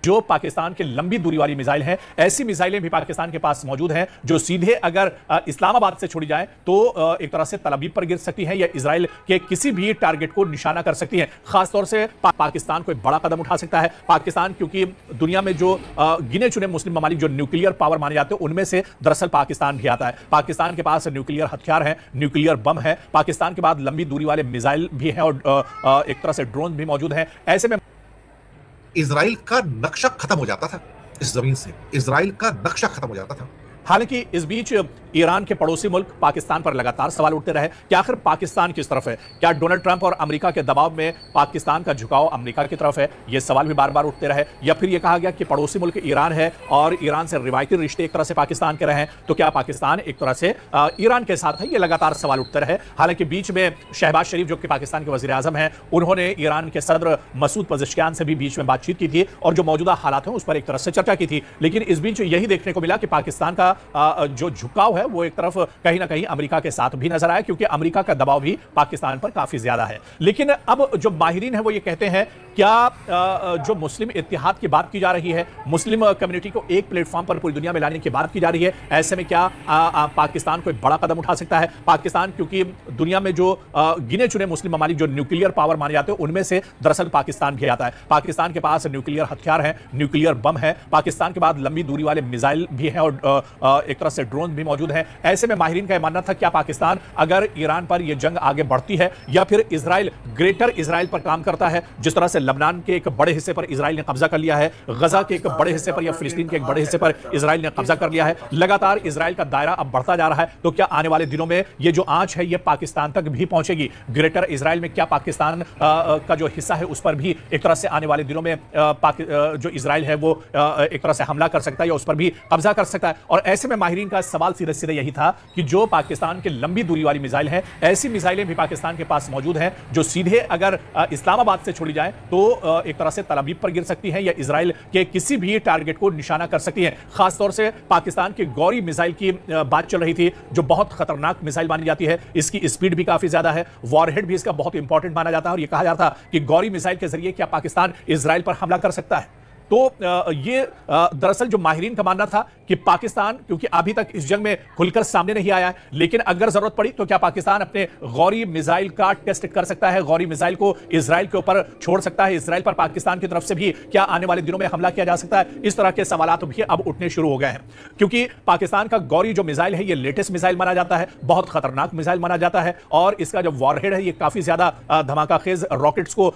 जो पाकिस्तान के लंबी दूरी वाली मिसाइल हैं, ऐसी मिसाइलें भी पाकिस्तान के पास मौजूद हैं जो सीधे अगर इस्लामाबाद से छोड़ी जाए तो एक तरह से तल अवीव पर गिर सकती हैं या इजराइल के किसी भी टारगेट को निशाना कर सकती हैं। खासतौर से पाकिस्तान कोई बड़ा कदम उठा सकता है। पाकिस्तान, क्योंकि दुनिया में जो गिने चुने मुस्लिम ममालिक जो न्यूक्लियर पावर माने जाते हैं उनमें से दरअसल पाकिस्तान भी आता है। पाकिस्तान के पास न्यूक्लियर हथियार हैं, न्यूक्लियर बम है, पाकिस्तान के बाद लंबी दूरी वाले मिसाइल भी हैं और एक तरह से ड्रोन भी मौजूद हैं। ऐसे में इजराइल का नक्शा खत्म हो जाता था, इस जमीन से इजराइल का नक्शा खत्म हो जाता था। हालांकि इस बीच ईरान के पड़ोसी मुल्क पाकिस्तान पर लगातार सवाल उठते रहे कि आखिर पाकिस्तान किस तरफ है। क्या डोनाल्ड ट्रंप और अमेरिका के दबाव में पाकिस्तान का झुकाव अमेरिका की तरफ है? यह सवाल भी बार बार उठते रहे। या फिर यह कहा गया कि पड़ोसी मुल्क ईरान है और ईरान से रिवायती रिश्ते एक तरह से पाकिस्तान के रहे, तो क्या पाकिस्तान एक तरह से ईरान के साथ है? ये लगातार सवाल उठते रहे। हालांकि बीच में शहबाज शरीफ, जो कि पाकिस्तान के वजीर आजम हैं, उन्होंने ईरान के सदर मसूद पजेश्कियान से भी बीच में बातचीत की थी और जो मौजूदा हालात हैं उस पर एक तरह से चर्चा की थी। लेकिन इस बीच यही देखने को मिला कि पाकिस्तान का जो झुकाव है वो एक तरफ कहीं ना कहीं अमेरिका के साथ भी नजर आया, क्योंकि अमेरिका का दबाव भी पाकिस्तान पर काफी ज्यादा है। लेकिन अब जो माहिरीन है वो ये कहते हैं, क्या जो मुस्लिम इत्तेहाद की बात की जा रही है, मुस्लिम कम्युनिटी को एक प्लेटफॉर्म पर पूरी दुनिया में लाने की बात की जा रही है, ऐसे में क्या पाकिस्तान कोई बड़ा कदम उठा सकता है? पाकिस्तान, क्योंकि दुनिया में जो गिने चुने मुस्लिम ममालिक जो न्यूक्लियर पावर माने जाते हैं उनमें से दरअसल पाकिस्तान भी आता है। पाकिस्तान के पास न्यूक्लियर हथियार हैं, न्यूक्लियर बम है, पाकिस्तान के बाद लंबी दूरी वाले मिसाइल भी हैं और एक तरह से ड्रोन भी मौजूद हैं। ऐसे में माहिरीन का यह मानना था, क्या पाकिस्तान अगर ईरान पर यह जंग आगे बढ़ती है या फिर इजराइल ग्रेटर इजराइल पर काम करता है, जिस तरह से लबनान के एक बड़े हिस्से पर इजराइल ने कब्जा कर लिया है, गजा के एक बड़े हिस्से पर या फिलिस्तीन के एक बड़े हिस्से पर इजराइल ने कब्जा कर लिया है, लगातार इजराइल का दायरा अब बढ़ता जा रहा है, तो क्या आने वाले दिनों में ये जो आंच है ये पाकिस्तान तक भी पहुंचेगी? ग्रेटर इजराइल में क्या पाकिस्तान का जो हिस्सा है उस पर भी एक तरह से आने वाले दिनों में जो इजराइल है वो एक तरह से हमला कर सकता है या उस पर भी कब्जा कर सकता है? और ऐसे में माहिरीन का सवाल सीधे सीधे यही था कि जो पाकिस्तान के लंबी दूरी वाली मिसाइल है, ऐसी मिसाइलें भी पाकिस्तान के पास मौजूद हैं जो सीधे अगर इस्लामाबाद से छोड़ी जाए तो एक तरह से तल अवीव पर गिर सकती हैं या इजराइल के किसी भी टारगेट को निशाना कर सकती हैं। खासतौर से पाकिस्तान की गौरी मिसाइल की बात चल रही थी, जो बहुत खतरनाक मिसाइल मानी जाती है, इसकी स्पीड भी काफी ज्यादा है, वॉरहेड भी इसका बहुत इंपॉर्टेंट माना जाता है और यह कहा जाता है कि गौरी मिसाइल के जरिए क्या पाकिस्तान इजराइल पर हमला कर सकता है। तो ये दरअसल जो माहिरीन का मानना था कि पाकिस्तान, क्योंकि अभी तक इस जंग में खुलकर सामने नहीं आया है, लेकिन अगर जरूरत पड़ी तो क्या पाकिस्तान अपने गौरी मिसाइल का टेस्ट कर सकता है, गौरी मिसाइल को इजराइल के ऊपर छोड़ सकता है, इजराइल पर पाकिस्तान की तरफ से भी क्या आने वाले दिनों में हमला किया जा सकता है? इस तरह के सवालात भी अब उठने शुरू हो गए हैं, क्योंकि पाकिस्तान का गौरी जो मिसाइल है ये लेटेस्ट मिसाइल माना जाता है, बहुत खतरनाक मिसाइल माना जाता है और इसका जो वॉरहेड है ये काफी ज्यादा धमाकाखेज रॉकेट्स को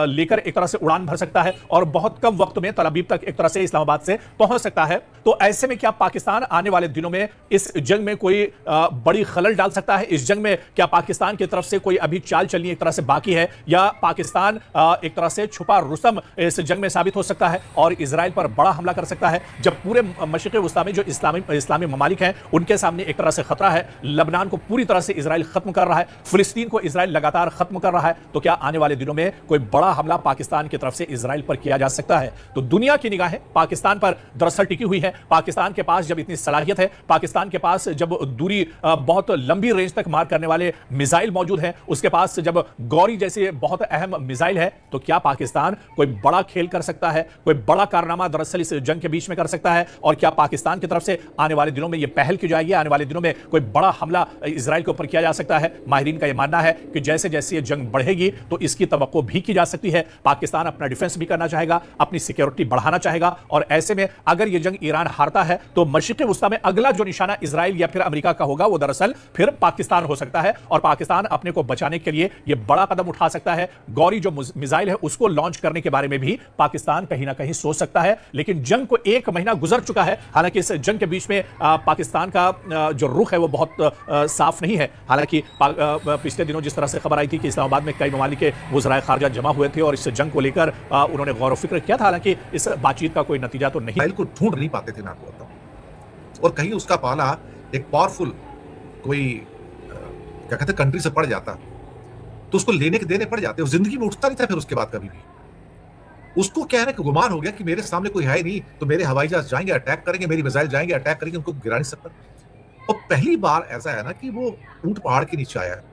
लेकर एक तरह से उड़ान भर सकता है और बहुत कम वक्त में तल अवीव तक एक तरह से इस्लामाबाद से पहुंच सकता है। तो ऐसे में क्या पाकिस्तान आने वाले दिनों में इस जंग में कोई बड़ी खलल डाल सकता है? इस जंग में क्या पाकिस्तान की तरफ से कोई अभी चाल चलनी एक तरह से बाकी है या पाकिस्तान एक तरह से छुपा रुस्तम इस जंग में साबित हो सकता है और इजराइल पर बड़ा हमला कर सकता है, जब पूरे मशरिक़ वस्ता में जो इस्लामी ममालिक हैं उनके सामने एक तरह से खतरा है? लबनान को पूरी तरह से इजराइल खत्म कर रहा है, फिलिस्तीन को इजराइल लगातार खत्म कर रहा है, तो क्या आने वाले दिनों में कोई बड़ा हमला पाकिस्तान की तरफ से इजराइल पर किया जा सकता है? तो दुनिया की निगाहें पाकिस्तान पर दरअसल टिकी हुई है। पाकिस्तान के पास जब इतनी सलाहियत है, पाकिस्तान के पास जब दूरी बहुत लंबी रेंज तक मार करने वाले मिसाइल मौजूद हैं, उसके पास जब गौरी जैसे बहुत अहम मिसाइल है, तो क्या पाकिस्तान कोई बड़ा खेल कर सकता है, कोई बड़ा कारनामा दरअसल इस जंग के बीच में कर सकता है? और क्या पाकिस्तान की तरफ से आने वाले दिनों में यह पहल की जाएगी, आने वाले दिनों में कोई बड़ा हमला इजराइल के ऊपर किया जा सकता है? माहिरीन का यह मानना है कि जैसे जैसे यह जंग बढ़ेगी तो इसकी तवक्को भी की जा सकती है। पाकिस्तान अपना डिफेंस भी करना चाहेगा, अपनी सिक्योरिटी बढ़ाना चाहेगा और ऐसे में अगर यह जंग ईरान हारता है तो मशरिक़ वस्ता में अगला जो निशाना इजराइल या फिर अमेरिका का होगा वो दरअसल फिर पाकिस्तान हो सकता है और पाकिस्तान अपने को बचाने के लिए यह बड़ा कदम उठा सकता है। गौरी जो मिसाइल है उसको लॉन्च करने के बारे में भी पाकिस्तान कहीं ना कहीं सोच सकता है, लेकिन जंग को 1 महीना गुजर चुका है। हालांकि इस जंग के बीच में पाकिस्तान का जो रुख है वो बहुत साफ नहीं है। हालांकि पिछले दिनों जिस तरह से खबर आई थी कि इस्लामाबाद में कई ममालिक के वज़राए खारजा जमा हुए थे और इस जंग को लेकर उन्होंने गौर व फिक्र किया था, हालांकि इस बातचीत का कोई नतीजा तो नहीं। को ढूंढ नहीं पाते थे, मैं आपको बताऊं, और कहीं उसका पाला एक पावरफुल कोई क्या कहते कंट्री से पड़ जाता तो उसको लेने के देने पड़ जाते, वो जिंदगी में उठता नहीं था फिर उसके बाद कभी भी। उसको क्या है कि गुमान हो गया कि मेरे सामने कोई है नहीं तो मेरे हवाई जहाज जाएंगे अटैक करेंगे, मेरी मिसाइल जाएंगे अटैक करेंगे, उनको गिरा नहीं सकता। और पहली बार ऐसा है ना कि वो ऊंट पहाड़ के नीचे आया है,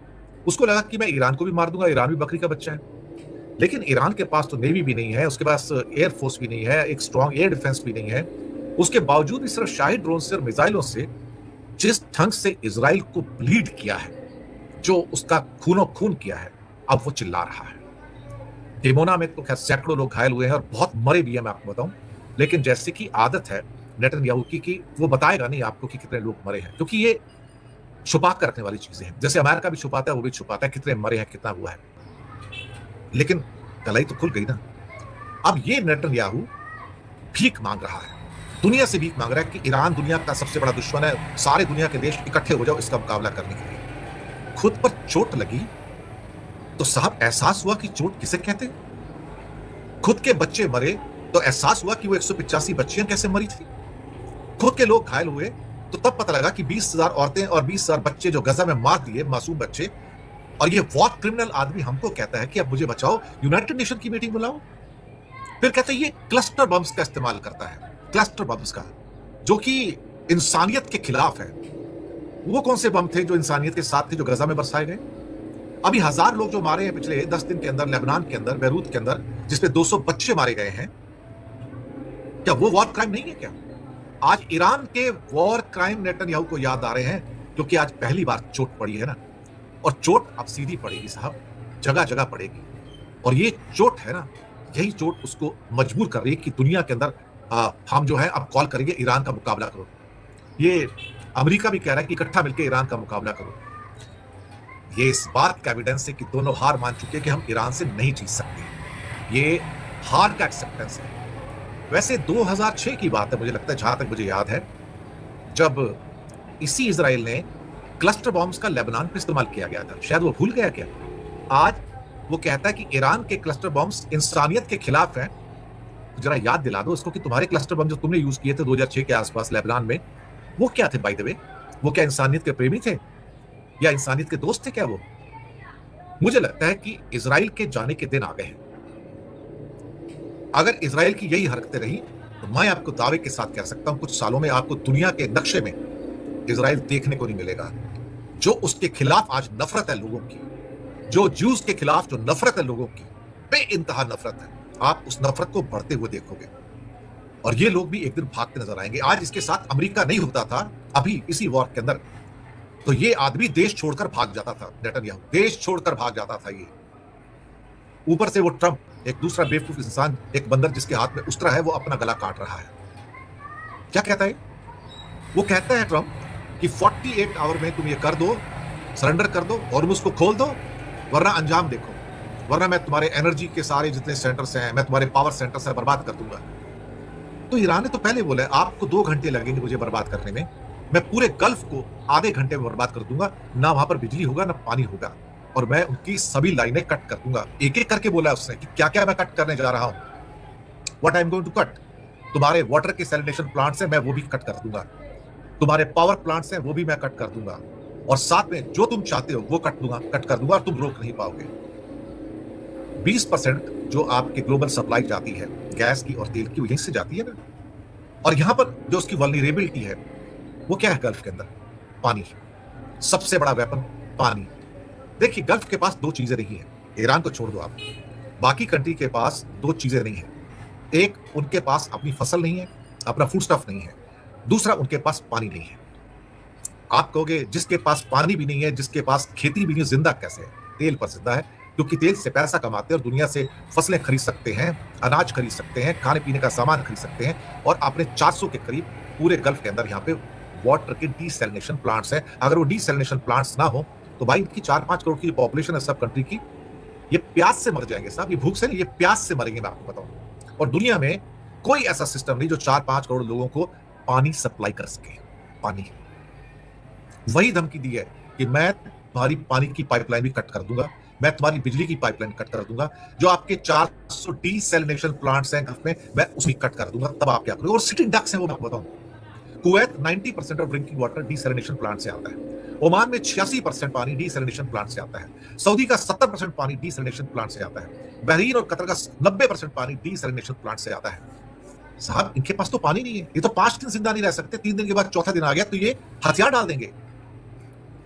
उसको लगा कि मैं ईरान को भी मार दूंगा, ईरान भी बकरी का बच्चा है, लेकिन ईरान के पास तो नेवी भी नहीं है, उसके पास एयर फोर्स भी नहीं है, एक स्ट्रांग एयर डिफेंस भी नहीं है। उसके बावजूद भी सिर्फ शाही ड्रोन से और मिसाइलों से जिस ढंग से इजराइल को ब्लीड किया है, जो उसका खूनो खून किया है, अब वो चिल्ला रहा है। डिमोना में तो खैर सैकड़ों लोग घायल हुए हैं और बहुत मरे भी हैं, मैं आपको बताऊं। लेकिन जैसे कि आदत है नेतन्याहू की कि वो बताएगा नहीं आपको कि कितने लोग मरे हैं, क्योंकि ये छुपा कर रखने वाली चीजें हैं। जैसे अमेरिका भी छुपाता है, वो भी छुपाता है कितने मरे हैं, कितना हुआ है। लेकिन कलाई तो खुल गई ना। अब ये नेतन्याहू भीख मांग रहा है, दुनिया से भीख मांग रहा है कि ईरान दुनिया का सबसे बड़ा दुश्मन है, सारे दुनिया के देश इकट्ठे हो जाओ इसका मुकाबला करने के लिए। खुद पर चोट लगी तो साहब एहसास हुआ कि चोट किसे कहते हैं। खुद के बच्चे मरे तो एहसास हुआ कि वो 185 बच्चियां कैसे मरी थी। खुद के लोग घायल हुए तो तब पता लगा कि 20,000 औरतें और 20,000 बच्चे जो गजा में मार दिए, मासूम बच्चे, और ये वॉर क्रिमिनल आदमी हमको कहता है कि अब मुझे बचाओ, यूनाइटेड नेशन की मीटिंग बुलाओ। फिर कहते हैं ये क्लस्टर बम्स का इस्तेमाल करता है, क्लस्टर बम्स का, जो कि इंसानियत के खिलाफ है। वो कौन से बम थे जो इंसानियत के साथ थे, जो गजा में बरसाए गए? अभी 1000 लोग जो मारे हैं पिछले 10 दिन के अंदर लेबनान के अंदर, बैरूत के अंदर, जिसपे 200 बच्चे मारे गए हैं, क्या वो वॉर क्राइम नहीं है क्या? आज ईरान के वॉर क्राइम नेतन्याहू को याद आ रहे हैं, क्योंकि आज पहली बार चोट पड़ी है ना। और चोट अब सीधी पड़ेगी साहब, जगह जगह पड़ेगी। और ये चोट है ना, यही चोट उसको मजबूर कर रही है कि दुनिया के अंदर हम जो है अब कॉल करेंगे ईरान का मुकाबला करो। ये अमेरिका भी कह रहा है कि इकट्ठा मिलकर ईरान का मुकाबला करो। ये इस बात का एविडेंस है कि दोनों हार मान चुके हैं कि हम ईरान से नहीं जीत सकते। ये हार का एक्सेप्टेंस है। वैसे 2006 की बात है, मुझे लगता है, जहां तक मुझे याद है, जब इसी इजराइल ने क्लस्टर बॉम्ब्स का लेबनान पे इस्तेमाल किया गया था। शायद वो भूल गया क्या? आज वो कहता है कि ईरान के क्लस्टर बॉम्ब्स इंसानियत के खिलाफ हैं। तो जरा याद दिला दो उसको कि तुम्हारे क्लस्टर बम जो तुमने यूज किए थे 2006 के आसपास लेबनान में, वो क्या थे बाय द वे? वो क्या इंसानियत के प्रेमी थे या इंसानियत के दोस्त थे क्या वो? मुझे लगता है कि इजराइल के जाने के दिन आ गए हैं। अगर इजराइल की यही हरकतें रही तो मैं आपको दावे के साथ कह सकता हूं कुछ सालों में आपको दुनिया के नक्शे में इजराइल देखने को नहीं मिलेगा। जो उसके खिलाफ आज नफरत है लोगों की, जो ज्यूज के खिलाफ जो नफरत है लोगों की, बेइंतहा नफरत है, आप उस नफरत को बढ़ते हुए देखोगे। और ये लोग भी एक दिन भागते नजर आएंगे। आज इसके साथ अमेरिका नहीं होता था, अभी इसी वॉर के अंदर, तो ये आदमी देश छोड़कर भाग जाता था। नेतन्याहू देश छोड़कर भाग जाता था। ये ऊपर से वो ट्रंप, एक दूसरा बेवकूफ इंसान, एक बंदर जिसके हाथ में उस्तरा है, वो अपना गला काट रहा है। क्या कहता है वो? कहता है ट्रंप कि 48 आवर में तुम ये कर दो, सरेंडर कर दो और उसको खोल दो, वरना अंजाम देखो, वरना मैं तुम्हारे एनर्जी के सारे जितने सेंटर्स हैं, मैं तुम्हारे पावर सेंटर्स हैं, बर्बाद कर दूंगा। तो ईरान ने तो पहले बोला है आपको 2 घंटे लगेंगे मुझे बर्बाद करने में, मैं पूरे गल्फ को आधे घंटे में बर्बाद कर दूंगा। ना वहां पर बिजली होगा ना पानी होगा, और मैं उनकी सभी लाइनें कट कर दूंगा। एक एक करके बोला उसने कि क्या क्या मैं कट करने जा रहा हूं, what I am going to cut. तुम्हारे वाटर के सैनिटेशन प्लांट्स हैं, मैं वो भी कट कर दूंगा। तुम्हारे पावर प्लांट्स हैं, वो भी मैं कट कर दूंगा। और साथ में जो तुम चाहते हो वो कट कर दूंगा, और तुम रोक नहीं पाओगे। 20% जो आपके ग्लोबल सप्लाई जाती है गैस की और तेल की, वहीं से जाती है ना। और यहां पर जो उसकी वल्नरेबिलिटी है वो क्या है? गल्फ के अंदर पानी, सबसे बड़ा वेपन पानी। देखिए गल्फ के पास 2 चीजें नहीं है, ईरान को छोड़ दो आप, बाकी कंट्री के पास 2 चीजें नहीं है। एक, उनके पास अपनी फसल नहीं है, अपना फूड स्टफ नहीं है। दूसरा, उनके पास पानी नहीं है। आप कहोगे जिसके पास पानी भी नहीं है, जिसके पास खेती भी नहीं है, जिंदा कैसे है? तेल पर जिंदा है, क्योंकि तेल से पैसा कमाते हैं और दुनिया से फसलें खरीद सकते हैं, अनाज खरीद सकते हैं, खाने पीने का सामान खरीद सकते हैं। और आपने 400 के करीब पूरे गल्फ के अंदर यहाँ पे वाटर के डीसैलिनेशन प्लांट्स हैं। अगर वो डीसैलिनेशन प्लांट्स ना हो तो भाई इनकी 4-5 करोड़ की पॉपुलेशन है सब कंट्री की, ये प्यास से मर जाएंगे साहब। ये भूख से नहीं, ये प्यास से मरेंगे, मैं आपको बताऊं। और दुनिया में कोई ऐसा सिस्टम नहीं जो 4-5 करोड़ लोगों को पानी सप्लाई कर सके। पानी, वही धमकी दी है कि मैं तुम्हारी पानी की पाइपलाइन भी कट कर दूंगा, मैं तुम्हारी बिजली की पाइपलाइन कट कर दूंगा, जो आपके 400 डीसैलिनेशन प्लांट्स हैं गल्फ में, मैं उसकी कट कर दूंगा। तब आप क्या करोगे? और सिटिंग डक्स है वो, मैं आपको बताऊं। Kuwait 90% of drinking water desalination plant से आता है। ओमान में 86% पानी डीसैलिनेशन प्लांट से आता है। सऊदी का 70% पानी डीसैलिनेशन प्लांट से आता है। बहरीन और कतर का 90% पानी डीसैलिनेशन प्लांट से आता है। साहब इनके पास तो पानी नहीं है, ये तो 5 दिन जिंदा नहीं रह सकते। 3 दिन के बाद चौथा दिन आ गया तो ये हथियार डाल देंगे।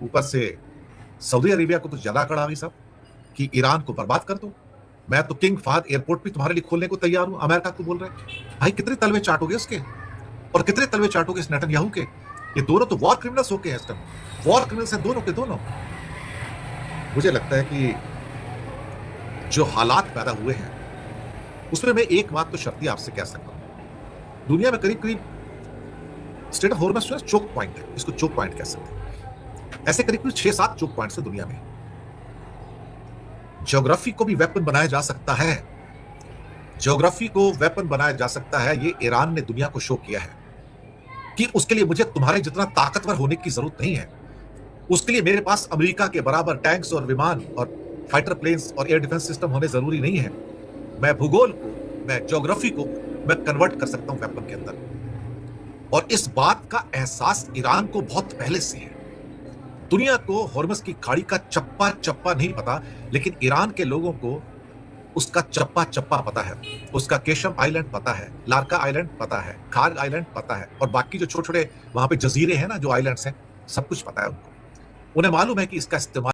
ऊपर से सऊदी अरेबिया को तो ज्यादा कड़ा हुई साहब कि ईरान को बर्बाद कर दो। मैं तो किंग फहद एयरपोर्ट भी तुम्हारे लिए खोलने को तैयार हूं, अमेरिका को बोल रहे हैं। भाई कितने तलवे चाटोगे उसके, और कितने तलवे चाटोगे इस नेतन्याहू के। ये दोनों तो वॉर क्रिमिनल्स होके हैं इस टाइम, वॉर क्रिमिनल्स हैं दोनों के दोनों। मुझे लगता है कि जो हालात पैदा हुए हैं उसमें मैं एक बात तो शर्ती आपसे कह सकता हूं, दुनिया में करीब करीब स्टेट ऑफ हॉर्मस जो है चोक पॉइंट है, इसको चोक पॉइंट कह सकते हैं। ऐसे करीब करीब 6-7 चोक पॉइंट्स है दुनिया में। ज्योग्राफी को भी वेपन बनाया जा सकता है, ज्योग्राफी को वेपन बनाया जा सकता है। ये ईरान ने दुनिया को शो किया है कि उसके लिए मुझे तुम्हारे जितना ताकतवर होने की जरूरत नहीं है, उसके लिए मेरे पास अमेरिका के बराबर टैंक्स और विमान और फाइटर प्लेन्स और एयर डिफेंस सिस्टम होने जरूरी नहीं है। मैं भूगोल को, मैं ज्योग्राफी को मैं कन्वर्ट कर सकता हूं वेपन के अंदर, और इस बात का एहसास ईरान को बहुत पहले से है। दुनिया को हॉर्मस की खाड़ी का चप्पा चप्पा नहीं पता, लेकिन ईरान के लोगों को उसका चप्पा चप्पा पता है। उसका केशम आइलैंड पता है, लारका आइलैंड पता है, खार आइलैंड पता है, और बाकी जो छोटे छोटे वहां पे जजीरे हैं ना, जो आइलैंड्स हैं, सब कुछ पता है उनको। उन्हें मालूम है कि इसका इस्तेमाल